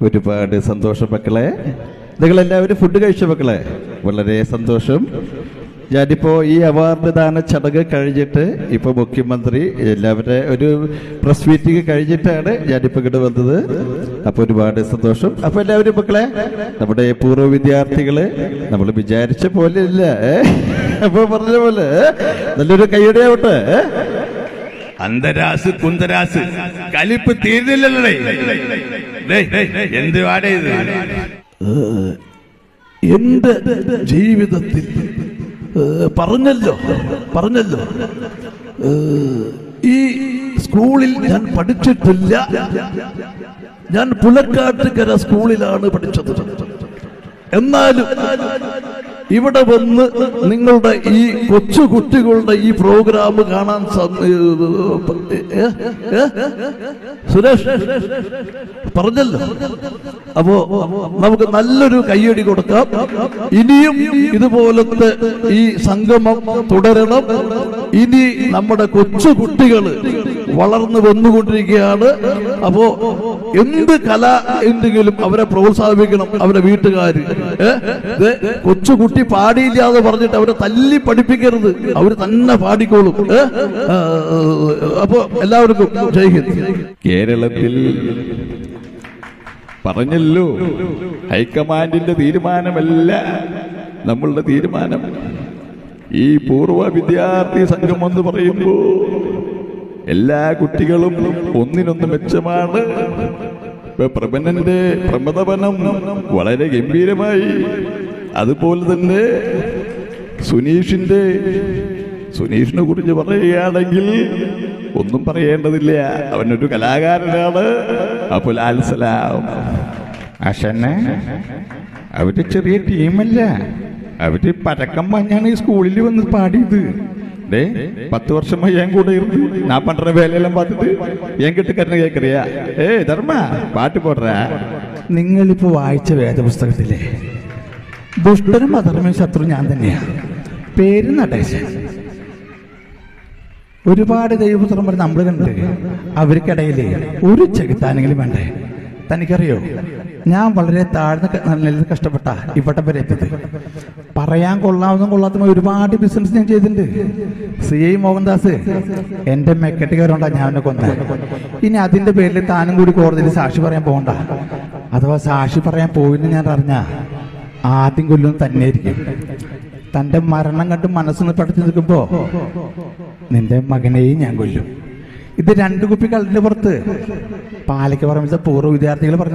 ഒരുപാട് സന്തോഷം മക്കളെ. നിങ്ങളെല്ലാവരും ഫുഡ് കഴിച്ച മക്കളെ? വളരെ സന്തോഷം. ഞാനിപ്പോ ഈ അവാർഡ് ദാന ചടങ്ങ് കഴിഞ്ഞിട്ട് ഇപ്പൊ മുഖ്യമന്ത്രി എല്ലാവരുടെ ഒരു പ്രസ് മീറ്റിംഗ് കഴിഞ്ഞിട്ടാണ് ഞാനിപ്പോ ഇങ്ങോട്ട് വന്നത്. അപ്പൊ ഒരുപാട് സന്തോഷം. അപ്പൊ എല്ലാവരും മക്കളെ, നമ്മുടെ പൂർവ്വ വിദ്യാർത്ഥികള് നമ്മൾ വിചാരിച്ച പോലെ ഇല്ല, അപ്പൊ പറഞ്ഞ പോലെ നല്ലൊരു കൈയടിയാവട്ടെ. അന്തരാസ് കുന്തരാസ് കലിപ്പ് തീരുന്നില്ലല്ലേ? എന്ത് വാടേ ഇത്? എന്റെ ജീവിതത്തിൽ പറഞ്ഞല്ലോ ഈ സ്കൂളിൽ ഞാൻ പഠിച്ചിട്ടില്ല. ഞാൻ പുലക്കാട്ടുകര സ്കൂളിലാണ് പഠിച്ചത്. എന്നാലും ഇവിടെ വന്ന് നിങ്ങളുടെ ഈ കൊച്ചു കുട്ടികളുടെ ഈ പ്രോഗ്രാം കാണാൻ സുരേഷ് പറഞ്ഞല്ലോ. അപ്പോ നമുക്ക് നല്ലൊരു കയ്യടി കൊടുക്കാം. ഇനിയും ഇതുപോലത്തെ ഈ സംഗമം തുടരണം. ഇനി നമ്മുടെ കൊച്ചു കുട്ടികള് വളർന്നു വന്നുകൊണ്ടിരിക്കുകയാണ്. അപ്പോ എന്ത് കല എന്തെങ്കിലും അവരെ പ്രോത്സാഹിപ്പിക്കണം. അവരെ വീട്ടുകാര് കൊച്ചുകുട്ടി പാടിയില്ലാതെ പറഞ്ഞിട്ട് അവരെ തല്ലി പഠിപ്പിക്കരുത്. അവര് തന്നെ പാടിക്കോളും. അപ്പോ എല്ലാവർക്കും ജയ് ഹിന്ദ്. കേരളത്തിൽ പറഞ്ഞല്ലോ, ഹൈക്കമാൻഡിന്റെ തീരുമാനമല്ല നമ്മളുടെ തീരുമാനം. ഈ പൂർവ്വ വിദ്യാർത്ഥി സംഘം എന്ന് പറയുമ്പോ എല്ലാ കുട്ടികളും ഒന്നിനൊന്ന് മെച്ചമാണ്. പ്രമദവനം വളരെ ഗംഭീരമായി. അതുപോലെ തന്നെ സുനീഷിനെ കുറിച്ച് പറയുകയാണെങ്കിൽ ഒന്നും പറയേണ്ടതില്ല. അവനൊരു കലാകാരനാണ്. അപ്പോൾ അൽസലാം അഷനെ അവര് ചെറിയ ടീമല്ല. അവര് പരക്കം മഞ്ഞാണ് ഈ സ്കൂളിൽ വന്ന് പാടിയത്. 10 വർഷമായി ഞാൻ കൂടെ ഇരുന്ന് ഞാൻ പണ്ട വേലയെല്ലാം പാത്തിട്ട് ഞാൻ കെട്ടിക്കരനെ കേക്കറിയാ. ധർമ്മ പാട്ട് പോടുற. നിങ്ങളിപ്പോ വായിച്ച വേദപുസ്തകത്തിലെ ദുഷ്ടനും അധർമ്മയും ശത്രു ഞാൻ തന്നെയാ. പേര് നടേശൻ. ഒരുപാട് ദൈവപുത്രന്മാർ നമ്മൾ കണ്ട് അവർക്കിടയിൽ ഒരു ചെകുത്താനെങ്കിലും വേണ്ടേ? തനിക്കറിയോ, ഞാൻ വളരെ താഴ്ന്ന നിലയിൽ കഷ്ടപ്പെട്ട ഇവിടെ വരെ എത്തിയത്. പറയാൻ കൊള്ളാവുന്ന കൊള്ളാത്ത ഒരുപാട് ബിസിനസ് ഞാൻ ചെയ്തിട്ടുണ്ട്. CI മോഹൻദാസ് എന്റെ മെക്കെട്ടുകാരുണ്ടാ ഞാൻ അവനെ കൊന്ന. ഇനി അതിന്റെ പേരിൽ താനും കൂടി കോടതിയിൽ സാക്ഷി പറയാൻ പോകണ്ട. അഥവാ സാക്ഷി പറയാൻ പോയിന്ന് ഞാൻ അറിഞ്ഞ ആദ്യം കൊല്ലുന്നത് തന്നെയായിരിക്കും. തന്റെ മരണം കണ്ട് മനസ്സിന് പഠിച്ചു നിൽക്കുമ്പോ നിന്റെ മകനെയും ഞാൻ കൊല്ലും. ഇത് 2 കുപ്പി കള്ളിന്റെ പുറത്ത് പാലയ്ക്ക് പറമ്പിച്ച പൂർവ്വ വിദ്യാർത്ഥികൾ പറഞ്ഞു.